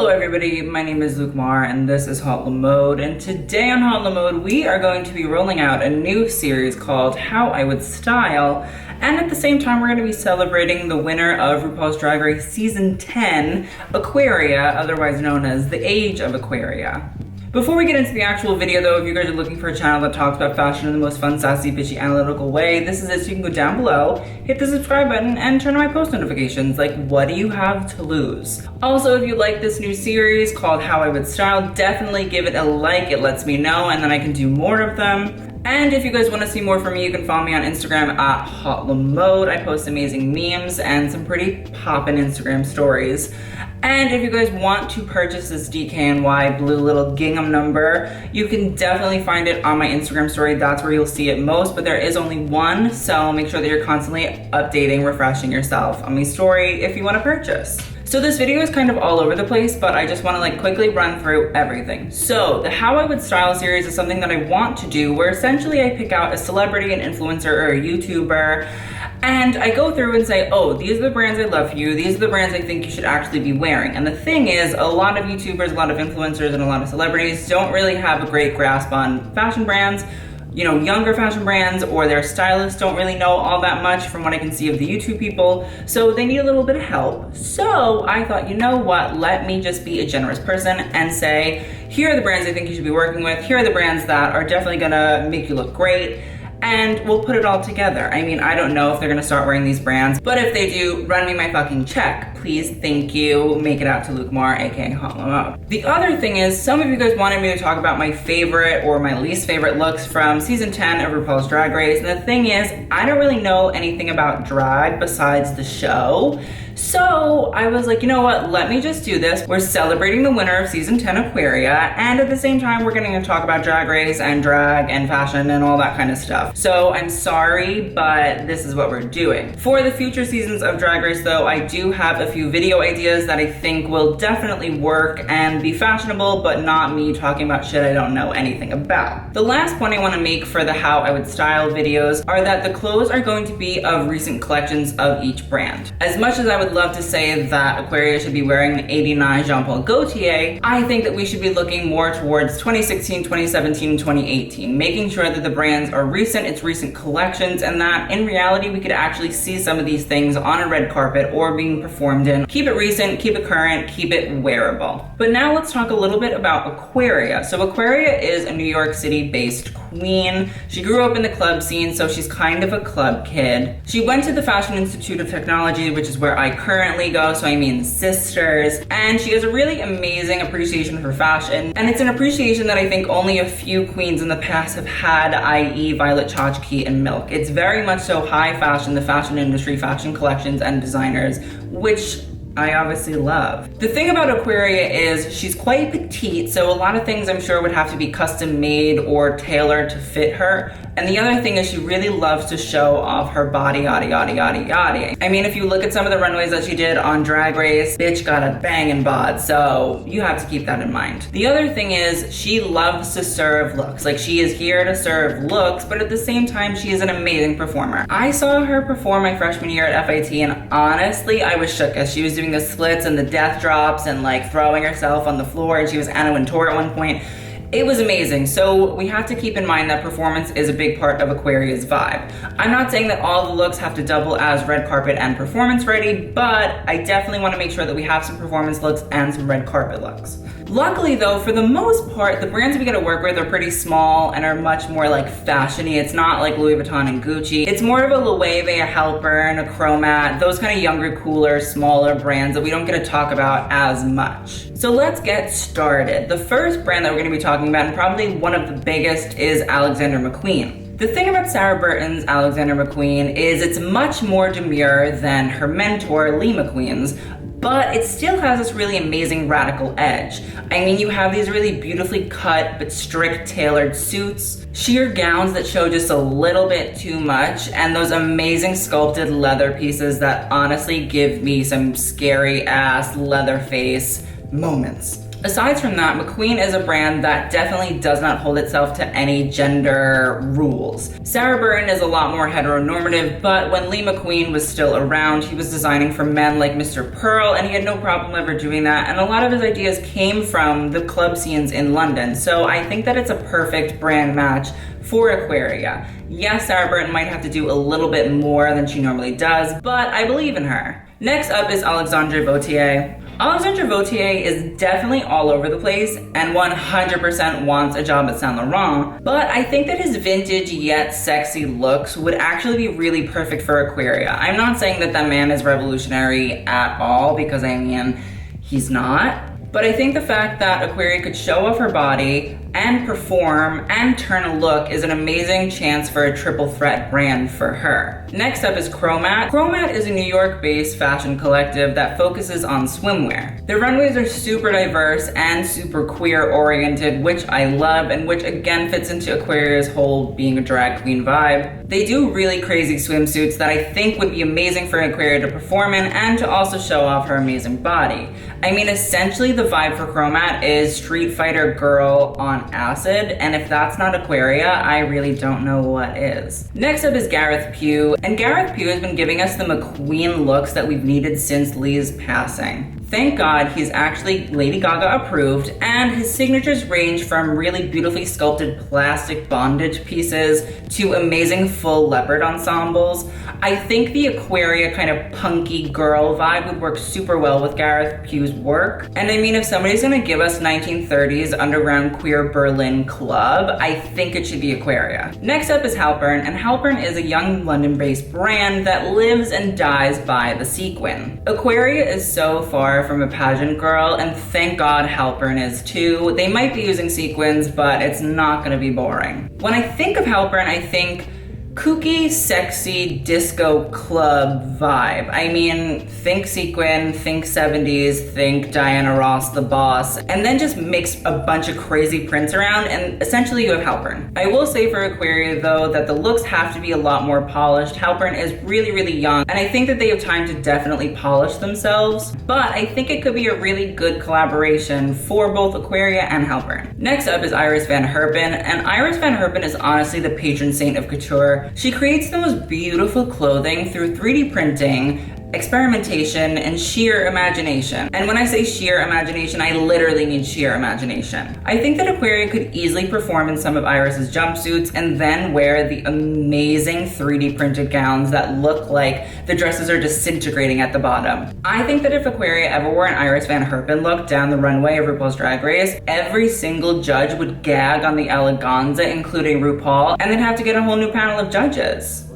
Hello everybody, my name is Luke Mar and this is Hot Mode, and today on Hot Mode we are going to be rolling out a new series called How I Would Style, and at the same time we're going to be celebrating the winner of RuPaul's Drag Race Season 10, Aquaria, otherwise known as the Age of Aquaria. Before we get into the actual video though, if you guys are looking for a channel that talks about fashion in the most fun, sassy, bitchy, analytical way, this is it, so you can go down below, hit the subscribe button, and turn on my post notifications. Like, what do you have to lose? Also, if you like this new series called How I Would Style, definitely give it a like, it lets me know, and then I can do more of them. And if you guys want to see more from me, you can follow me on Instagram at HotLamode. I post amazing memes and some pretty poppin' Instagram stories. And if you guys want to purchase this DKNY blue little gingham number, you can definitely find it on my Instagram story. That's where you'll see it most, but there is only one, so make sure that you're constantly updating, refreshing yourself on my story if you want to purchase. So this video is kind of all over the place, but I just want to quickly run through everything. So the How I Would Style series is something that I want to do where essentially I pick out a celebrity, an influencer, or a YouTuber, and I go through and say, oh, these are the brands I love for you, these are the brands I think you should actually be wearing. And the thing is, a lot of YouTubers, a lot of influencers, and a lot of celebrities don't really have a great grasp on fashion brands. You know, younger fashion brands or their stylists don't really know all that much from what I can see of the YouTube people, so they need a little bit of help. So I thought, you know what, let me just be a generous person and say, here are the brands I think you should be working with, here are the brands that are definitely gonna make you look great, and we'll put it all together. I mean, I don't know if they're gonna start wearing these brands, but if they do, run me my fucking check. Please, thank you. Make it out to Luke Mar, aka Hot Mode. The other thing is, some of you guys wanted me to talk about my favorite or my least favorite looks from season 10 of RuPaul's Drag Race. And the thing is, I don't really know anything about drag besides the show. So I was like, you know what, let me just do this. We're celebrating the winner of season 10 Aquaria, and at the same time, we're getting to talk about Drag Race and drag and fashion and all that kind of stuff. So I'm sorry, but this is what we're doing. For the future seasons of Drag Race though, I do have a few video ideas that I think will definitely work and be fashionable, but not me talking about shit I don't know anything about. The last point I want to make for the How I Would Style videos are that the clothes are going to be of recent collections of each brand. As much as I would love to say that Aquaria should be wearing the 89 Jean Paul Gaultier, I think that we should be looking more towards 2016, 2017, and 2018, making sure that the brands are recent, it's recent collections, and that in reality we could actually see some of these things on a red carpet or being performed in. Keep it recent, keep it current, keep it wearable. But now let's talk a little bit about Aquaria. So Aquaria is a New York City based queen. She grew up in the club scene, so she's kind of a club kid. She went to the Fashion Institute of Technology, which is where I currently go, so I mean sisters, and she has a really amazing appreciation for fashion, and it's an appreciation that I think only a few queens in the past have had, i.e. Violet Chachki and Milk. It's very much so high fashion, the fashion industry, fashion collections, and designers, which I obviously love. The thing about Aquaria is she's quite petite, so a lot of things I'm sure would have to be custom made or tailored to fit her. And the other thing is she really loves to show off her body, yada, yada, yada, yada. I mean, if you look at some of the runways that she did on Drag Race, bitch got a bangin' bod, so you have to keep that in mind. The other thing is she loves to serve looks. Like, she is here to serve looks, but at the same time, she is an amazing performer. I saw her perform my freshman year at FIT, and honestly, I was shook as she was doing the splits and the death drops and throwing herself on the floor, and she was Anna Wintour at one point. It was amazing. So we have to keep in mind that performance is a big part of Aquaria's vibe. I'm not saying that all the looks have to double as red carpet and performance ready, but I definitely want to make sure that we have some performance looks and some red carpet looks. Luckily though, for the most part, the brands we get to work with are pretty small and are much more fashiony. It's not like Louis Vuitton and Gucci. It's more of a Loewe, a Halpern, a Chromat, those kind of younger, cooler, smaller brands that we don't get to talk about as much. So let's get started. The first brand that we're going to be talking about, and probably one of the biggest, is Alexandre McQueen. The thing about Sarah Burton's Alexandre McQueen is it's much more demure than her mentor, Lee McQueen's, but it still has this really amazing radical edge. I mean, you have these really beautifully cut but strict tailored suits, sheer gowns that show just a little bit too much, and those amazing sculpted leather pieces that honestly give me some scary ass leather face moments. Aside from that, McQueen is a brand that definitely does not hold itself to any gender rules. Serre is a lot more heteronormative, but when Lee McQueen was still around, he was designing for men like Mr. Pearl, and he had no problem ever doing that, and a lot of his ideas came from the club scenes in London, so I think that it's a perfect brand match for Aquaria. Yes, Serre might have to do a little bit more than she normally does, but I believe in her. Next up is Alexandre Vaulthier. Alexandre Vaulthier is definitely all over the place and 100% wants a job at Saint Laurent, but I think that his vintage yet sexy looks would actually be really perfect for Aquaria. I'm not saying that that man is revolutionary at all, because I mean, he's not. But I think the fact that Aquaria could show off her body and perform and turn a look is an amazing chance for a triple threat brand for her. Next up is Chromat. Chromat is a New York-based fashion collective that focuses on swimwear. Their runways are super diverse and super queer-oriented, which I love, and which again fits into Aquaria's whole being a drag queen vibe. They do really crazy swimsuits that I think would be amazing for Aquaria to perform in and to also show off her amazing body. I mean, essentially the vibe for Chromat is Street Fighter girl on acid, and if that's not Aquaria, I really don't know what is. Next up is Gareth Pugh, and Gareth Pugh has been giving us the McQueen looks that we've needed since Lee's passing. Thank God he's actually Lady Gaga approved, and his signatures range from really beautifully sculpted plastic bondage pieces to amazing full leopard ensembles. I think the Aquaria kind of punky girl vibe would work super well with Gareth Pugh's work. And I mean, if somebody's gonna give us 1930s underground queer Berlin club, I think it should be Aquaria. Next up is Halpern, and Halpern is a young London-based brand that lives and dies by the sequin. Aquaria is so far from a pageant girl, and thank God Halpern is too. They might be using sequins, but it's not gonna be boring. When I think of Halpern, I think kooky, sexy, disco club vibe. I mean, think sequin, think 70s, think Diana Ross, the boss, and then just mix a bunch of crazy prints around, and essentially you have Halpern. I will say for Aquaria though, that the looks have to be a lot more polished. Halpern is really, really young, and I think that they have time to definitely polish themselves, but I think it could be a really good collaboration for both Aquaria and Halpern. Next up is Iris van Herpen, and Iris van Herpen is honestly the patron saint of couture. She creates the most beautiful clothing through 3D printing, experimentation, and sheer imagination. And when I say sheer imagination, I literally mean sheer imagination. I think that Aquaria could easily perform in some of Iris's jumpsuits and then wear the amazing 3D printed gowns that look like the dresses are disintegrating at the bottom. I think that if Aquaria ever wore an Iris van Herpen look down the runway of RuPaul's Drag Race, every single judge would gag on the eleganza, including RuPaul, and then have to get a whole new panel of judges.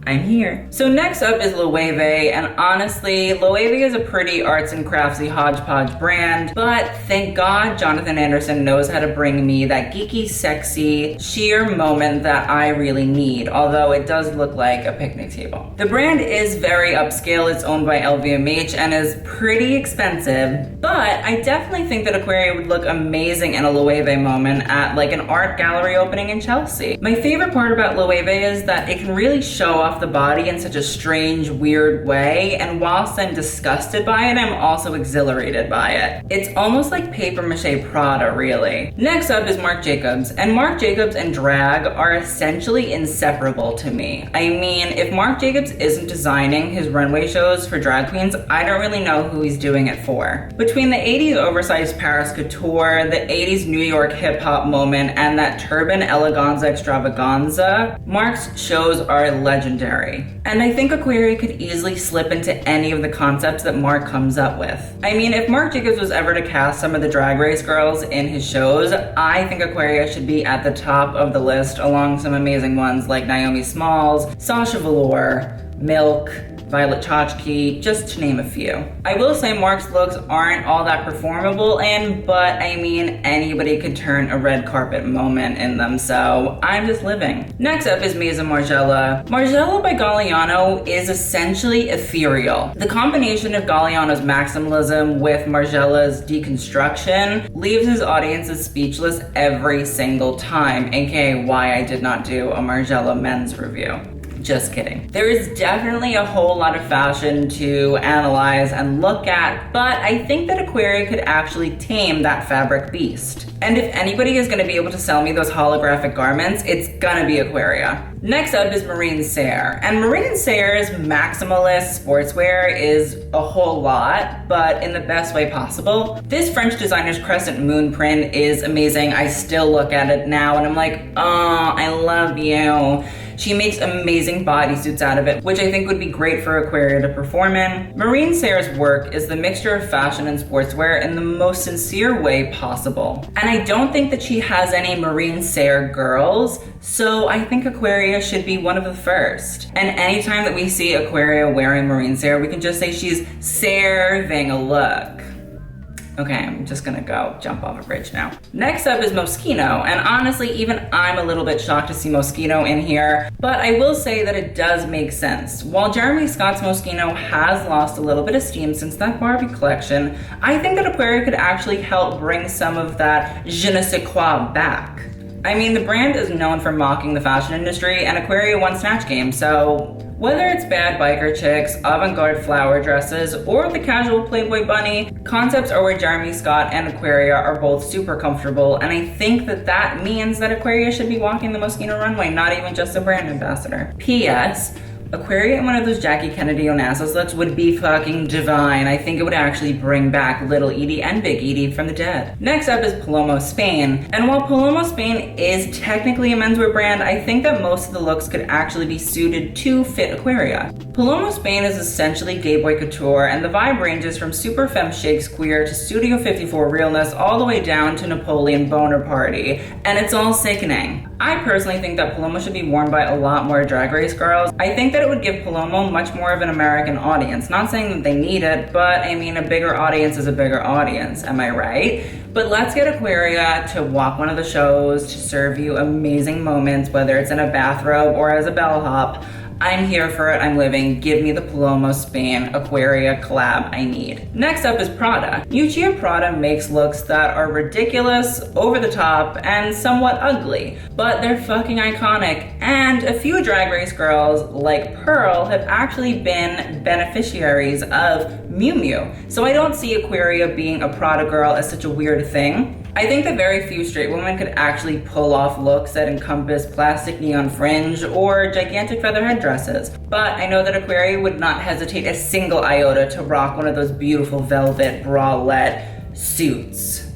I'm here. So next up is Loewe, and honestly, Loewe is a pretty arts and craftsy hodgepodge brand, but thank God Jonathan Anderson knows how to bring me that geeky, sexy, sheer moment that I really need, although it does look like a picnic table. The brand is very upscale, it's owned by LVMH, and is pretty expensive, but I definitely think that Aquaria would look amazing in a Loewe moment at like an art gallery opening in Chelsea. My favorite part about Loewe is that it can really show off the body in such a strange, weird way, and whilst I'm disgusted by it, I'm also exhilarated by it. It's almost like paper mache Prada, really. Next up is Marc Jacobs, and Marc Jacobs and drag are essentially inseparable to me. I mean, if Marc Jacobs isn't designing his runway shows for drag queens, I don't really know who he's doing it for. Between the 80s oversized Paris couture, the 80s New York hip hop moment, and that turban eleganza extravaganza, Marc's shows are legendary. And I think Aquaria could easily slip into any of the concepts that Marc comes up with. I mean, if Marc Jacobs was ever to cast some of the Drag Race girls in his shows, I think Aquaria should be at the top of the list along some amazing ones like Naomi Smalls, Sasha Velour, Milk, Violet Chachki, just to name a few. I will say Marc's looks aren't all that performable but I mean, anybody could turn a red carpet moment in them, so I'm just living. Next up is Maison Margiela. Margiela by Galliano is essentially ethereal. The combination of Galliano's maximalism with Margiela's deconstruction leaves his audiences speechless every single time, aka why I did not do a Margiela men's review. Just kidding. There is definitely a whole lot of fashion to analyze and look at, but I think that Aquaria could actually tame that fabric beast. And if anybody is gonna be able to sell me those holographic garments, it's gonna be Aquaria. Next up is Marine Serre. And Marine Serre's maximalist sportswear is a whole lot, but in the best way possible. This French designer's crescent moon print is amazing. I still look at it now and I'm like, oh, I love you. She makes amazing bodysuits out of it, which I think would be great for Aquaria to perform in. Marine Serre's work is the mixture of fashion and sportswear in the most sincere way possible. And I don't think that she has any Marine Serre girls, so I think Aquaria should be one of the first. And anytime that we see Aquaria wearing Marine Serre, we can just say she's serving a look. Okay, I'm just gonna go jump off a bridge now. Next up is Moschino, and honestly, even I'm a little bit shocked to see Moschino in here, but I will say that it does make sense. While Jeremy Scott's Moschino has lost a little bit of steam since that Barbie collection, I think that Aquaria could actually help bring some of that je ne sais quoi back. I mean, the brand is known for mocking the fashion industry, and Aquaria won Snatch Game, so whether it's bad biker chicks, avant-garde flower dresses, or the casual Playboy bunny, concepts are where Jeremy Scott and Aquaria are both super comfortable, and I think that that means that Aquaria should be walking the Moschino runway, not even just a brand ambassador. P.S. Aquaria in one of those Jackie Kennedy Onassis looks would be fucking divine. I think it would actually bring back Little Edie and Big Edie from the dead. Next up is Palomo Spain. And while Paloma Spain is technically a menswear brand, I think that most of the looks could actually be suited to fit Aquaria. Palomo Spain is essentially gay boy couture, and the vibe ranges from super femme Shakespeare to Studio 54 realness all the way down to Napoleon Boner Party, and it's all sickening. I personally think that Palomo should be worn by a lot more Drag Race girls. I think that it would give Palomo much more of an American audience. Not saying that they need it, but I mean, a bigger audience is a bigger audience, am I right? But let's get Aquaria to walk one of the shows, to serve you amazing moments, whether it's in a bathrobe or as a bellhop. I'm here for it, I'm living. Give me the Palomo Spain Aquaria collab I need. Next up is Prada. Miuccia Prada makes looks that are ridiculous, over the top, and somewhat ugly, but they're fucking iconic. And a few Drag Race girls, like Pearl, have actually been beneficiaries of Miu Miu. So I don't see Aquaria being a Prada girl as such a weird thing. I think that very few straight women could actually pull off looks that encompass plastic neon fringe or gigantic feather headdresses. But I know that Aquaria would not hesitate a single iota to rock one of those beautiful velvet bralette suits.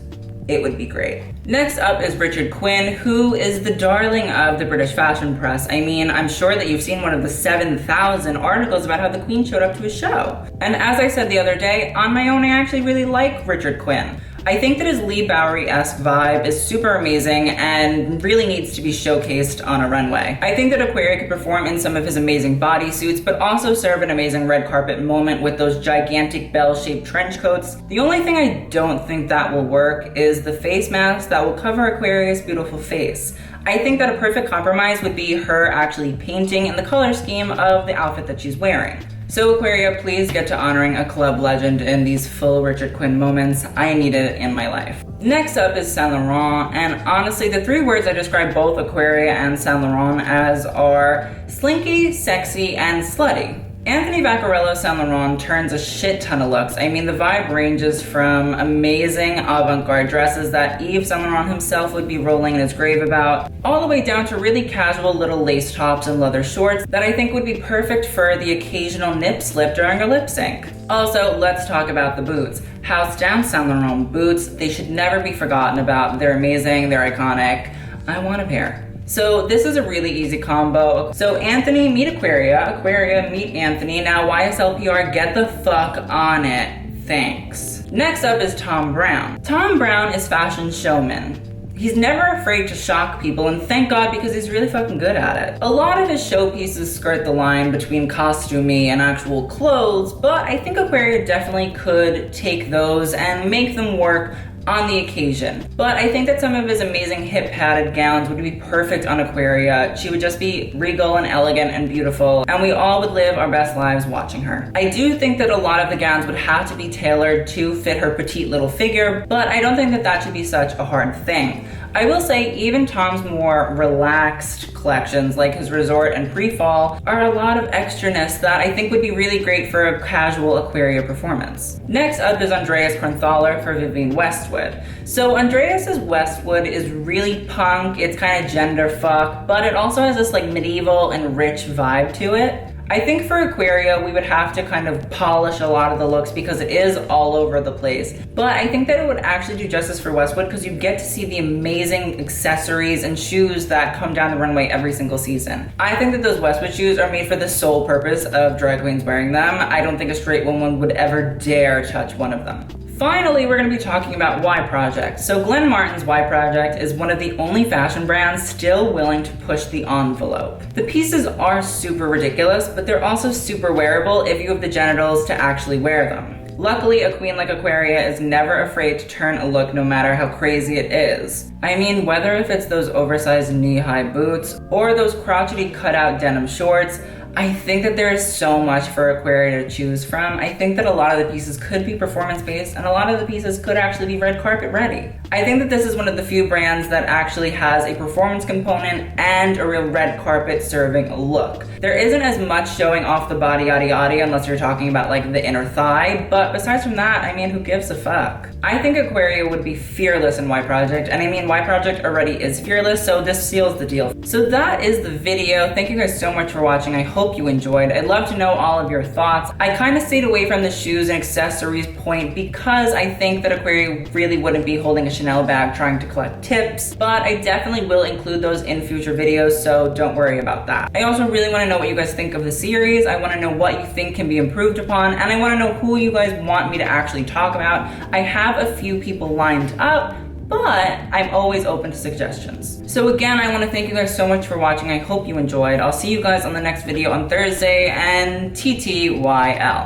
It would be great. Next up is Richard Quinn, who is the darling of the British fashion press. I mean, I'm sure that you've seen one of the 7,000 articles about how the Queen showed up to his show. And as I said the other day, on my own, I actually really like Richard Quinn. I think that his Lee Bowery-esque vibe is super amazing and really needs to be showcased on a runway. I think that Aquaria could perform in some of his amazing bodysuits, but also serve an amazing red carpet moment with those gigantic bell-shaped trench coats. The only thing I don't think that will work is the face mask that will cover Aquaria's beautiful face. I think that a perfect compromise would be her actually painting in the color scheme of the outfit that she's wearing. So Aquaria, please get to honoring a club legend in these full Richard Quinn moments. I need it in my life. Next up is Saint Laurent, and honestly, the three words I describe both Aquaria and Saint Laurent as are slinky, sexy, and slutty. Anthony Vaccarello's Saint Laurent turns a shit ton of looks. I mean, the vibe ranges from amazing avant-garde dresses that Yves Saint Laurent himself would be rolling in his grave about, all the way down to really casual little lace tops and leather shorts that I think would be perfect for the occasional nip slip during a lip sync. Also, let's talk about the boots. House down Saint Laurent boots. They should never be forgotten about. They're amazing, they're iconic. I want a pair. So this is a really easy combo. So Anthony meet Aquaria, Aquaria meet Anthony. Now YSLPR, get the fuck on it. Thanks. Next up is Thom Browne. Thom Browne is fashion showman. He's never afraid to shock people, and thank God, because he's really fucking good at it. A lot of his showpieces skirt the line between costumey and actual clothes, but I think Aquaria definitely could take those and make them work on the occasion. But I think that some of his amazing hip padded gowns would be perfect on Aquaria. She would just be regal and elegant and beautiful, and we all would live our best lives watching her. I do think that a lot of the gowns would have to be tailored to fit her petite little figure, but I don't think that that should be such a hard thing. I will say even Thom's more relaxed collections, like his resort and pre-fall, are a lot of extraness that I think would be really great for a casual Aquaria performance. Next up is Andreas Kornthaler for Vivienne Westwood. So Andreas's Westwood is really punk, it's kind of gender fuck, but it also has this like medieval and rich vibe to it. I think for Aquaria, we would have to kind of polish a lot of the looks because it is all over the place. But I think that it would actually do justice for Westwood because you get to see the amazing accessories and shoes that come down the runway every single season. I think that those Westwood shoes are made for the sole purpose of drag queens wearing them. I don't think a straight woman would ever dare touch one of them. Finally, we're going to be talking about Y Project. So Glenn Martin's Y Project is one of the only fashion brands still willing to push the envelope. The pieces are super ridiculous, but they're also super wearable if you have the genitals to actually wear them. Luckily, a queen like Aquaria is never afraid to turn a look no matter how crazy it is. I mean, whether if it's those oversized knee-high boots or those crotchety cutout denim shorts, I think that there is so much for Aquaria to choose from. I think that a lot of the pieces could be performance-based and a lot of the pieces could actually be red carpet ready. I think that this is one of the few brands that actually has a performance component and a real red carpet serving look. There isn't as much showing off the body yada yada unless you're talking about like the inner thigh, but besides from that, I mean, who gives a fuck? I think Aquaria would be fearless in Y Project, and I mean, Y Project already is fearless, so this seals the deal. So that is the video. Thank you guys so much for watching. I hope you enjoyed. I'd love to know all of your thoughts. I kind of stayed away from the shoes and accessories point because I think that Aquaria really wouldn't be holding a Chanel bag trying to collect tips, but I definitely will include those in future videos, so don't worry about that. I also really want to know what you guys think of the series. I want to know what you think can be improved upon, and I want to know who you guys want me to actually talk about. I have a few people lined up, but I'm always open to suggestions. So again, I want to thank you guys so much for watching. I hope you enjoyed. I'll see you guys on the next video on Thursday, and TTYL.